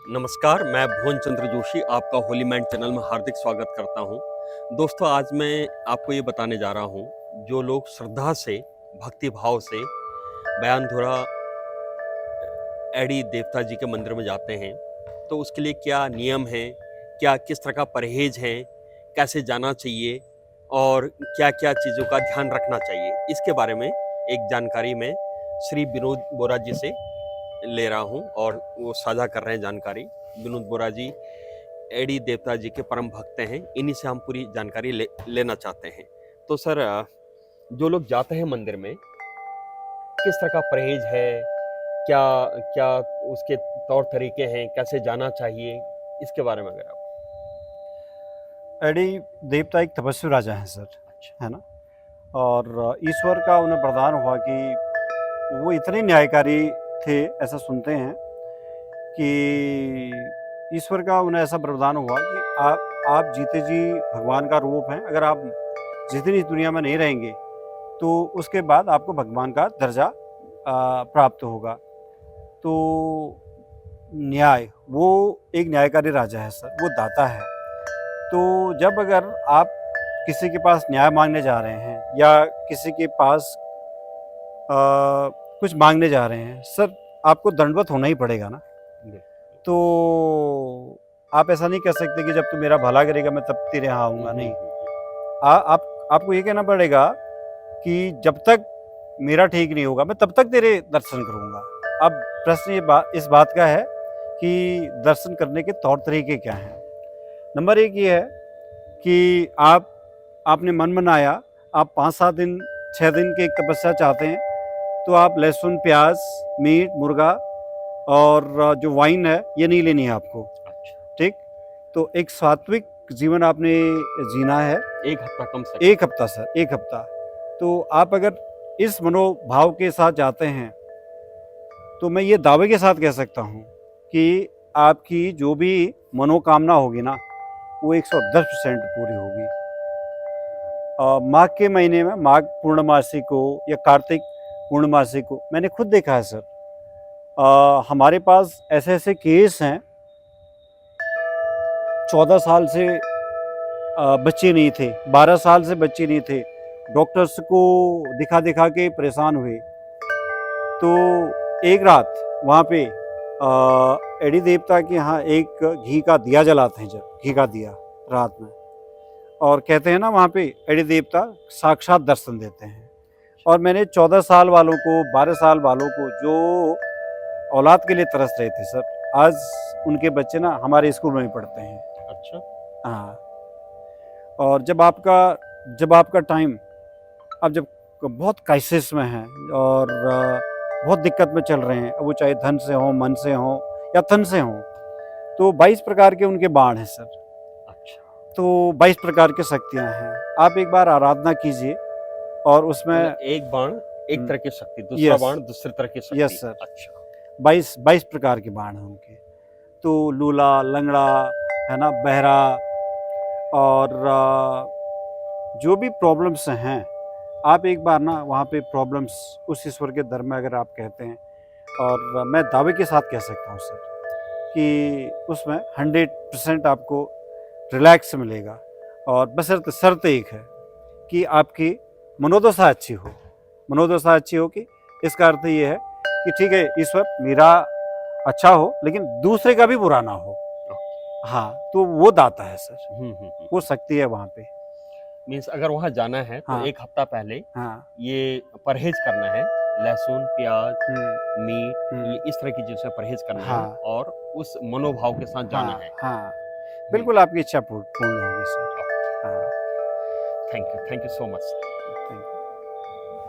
नमस्कार, मैं भुवन चंद्र जोशी आपका होली मैन चैनल में हार्दिक स्वागत करता हूं। दोस्तों, आज मैं आपको ये बताने जा रहा हूं, जो लोग श्रद्धा से, भक्ति भाव से बयानधुरा एडी देवता जी के मंदिर में जाते हैं, तो उसके लिए क्या नियम हैं, क्या किस तरह का परहेज है, कैसे जाना चाहिए और क्या-क्या चीज़ों का ध्यान रखना चाहिए, इसके बारे में एक जानकारी मैं श्री विनोद बोरा जी से ले रहा हूं और वो साझा कर रहे हैं जानकारी। विनोद बोरा जी एडी देवता जी के परम भक्त हैं, इन्हीं से हम पूरी जानकारी लेना चाहते हैं। तो सर, जो लोग जाते हैं मंदिर में, किस तरह का परहेज है, क्या क्या उसके तौर तरीके हैं, कैसे जाना चाहिए, इसके बारे में अगर आप। एडी देवता एक तपस्वी राजा हैं सर, अच्छा। है ना। और ईश्वर का उन्हें वरदान हुआ कि वो इतने न्यायकारी थे, ऐसा सुनते हैं कि ईश्वर का उन्हें ऐसा वरदान हुआ कि आप जीते जी भगवान का रूप हैं। अगर आप जिस दिन इस दुनिया में नहीं रहेंगे तो उसके बाद आपको भगवान का दर्जा प्राप्त होगा। तो न्याय, वो एक न्यायकारी राजा है सर, वो दाता है। तो जब अगर आप किसी के पास न्याय मांगने जा रहे हैं या किसी के पास कुछ मांगने जा रहे हैं सर, आपको दंडवत होना ही पड़ेगा ना। तो आप ऐसा नहीं कह सकते कि जब तू मेरा भला करेगा मैं तब तेरे यहाँ आऊँगा, नहीं। आपको ये कहना पड़ेगा कि जब तक मेरा ठीक नहीं होगा मैं तब तक तेरे दर्शन करूँगा। अब प्रश्न इस बात का है कि दर्शन करने के तौर तरीके क्या हैं। नंबर एक ये है कि आपने मन बनाया, आप 5-7 दिन 6 दिन की एक तपस्या चाहते हैं, तो आप लहसुन, प्याज, मीट, मुर्गा और जो वाइन है ये नहीं लेनी है आपको। अच्छा। ठीक। तो एक सात्विक जीवन आपने जीना है। 1 हफ्ता कम से कम। 1 हफ्ता सर, 1 हफ्ता। तो आप अगर इस मनोभाव के साथ जाते हैं तो मैं ये दावे के साथ कह सकता हूँ कि आपकी जो भी मनोकामना होगी ना, वो 110% पूरी होगी। माघ के महीने में, माघ पूर्णमासी को या कार्तिक पूर्णमासी को मैंने खुद देखा है सर। हमारे पास ऐसे ऐसे केस हैं, 14 साल से बच्चे नहीं थे, 12 साल से बच्चे नहीं थे, डॉक्टर्स को दिखा दिखा के परेशान हुए। तो एक रात वहाँ पे एडी देवता के यहाँ एक घी का दिया जलाते हैं, जब घी का दिया रात में, और कहते हैं ना वहाँ पे एडी देवता साक्षात दर्शन देते हैं। और मैंने 14 साल वालों को, 12 साल वालों को जो औलाद के लिए तरस रहे थे सर, आज उनके बच्चे ना हमारे स्कूल में ही पढ़ते हैं। अच्छा। हाँ। और जब आपका टाइम, अब जब बहुत क्राइसिस में है और बहुत दिक्कत में चल रहे हैं, वो चाहे धन से हो, मन से हो या तन से हो, तो 22 प्रकार के उनके बाण हैं सर। अच्छा। तो 22 प्रकार की शक्तियाँ हैं। आप एक बार आराधना कीजिए और उसमें एक बाण एक तरह की शक्ति, दूसरा यस, बाण दूसरी तरह की शक्ति। Yes sir. अच्छा। 22 प्रकार के बाण हैं उनके। तो लूला, लंगड़ा, है ना, बहरा, और जो भी प्रॉब्लम्स हैं, आप एक बार ना वहाँ पे प्रॉब्लम्स उस ईश्वर के दर में अगर आप कहते हैं, और मैं दावे के साथ कह सकता हूँ सर कि उसमें 100% आपको रिलैक्स मिलेगा। और बशर्ते शर्त एक है कि आपकी मनोदशा अच्छी हो। मनोदशा अच्छी हो कि इसका अर्थ ये है कि ठीक है, ईश्वर मेरा अच्छा हो लेकिन दूसरे का भी बुरा ना हो। हाँ, तो वो दाता है सर, वो शक्ति है वहाँ पे। मीन्स अगर वहाँ जाना है तो हाँ। 1 हफ्ता पहले हाँ। ये परहेज करना है, लहसुन, प्याज, मीट, ये इस तरह की चीज़ों से परहेज करना है हाँ। और उस मनोभाव के साथ जाना हाँ, है। हाँ, बिल्कुल आपकी इच्छा पूर्ण होगी सर। हाँ। Thank you so much. Thank you.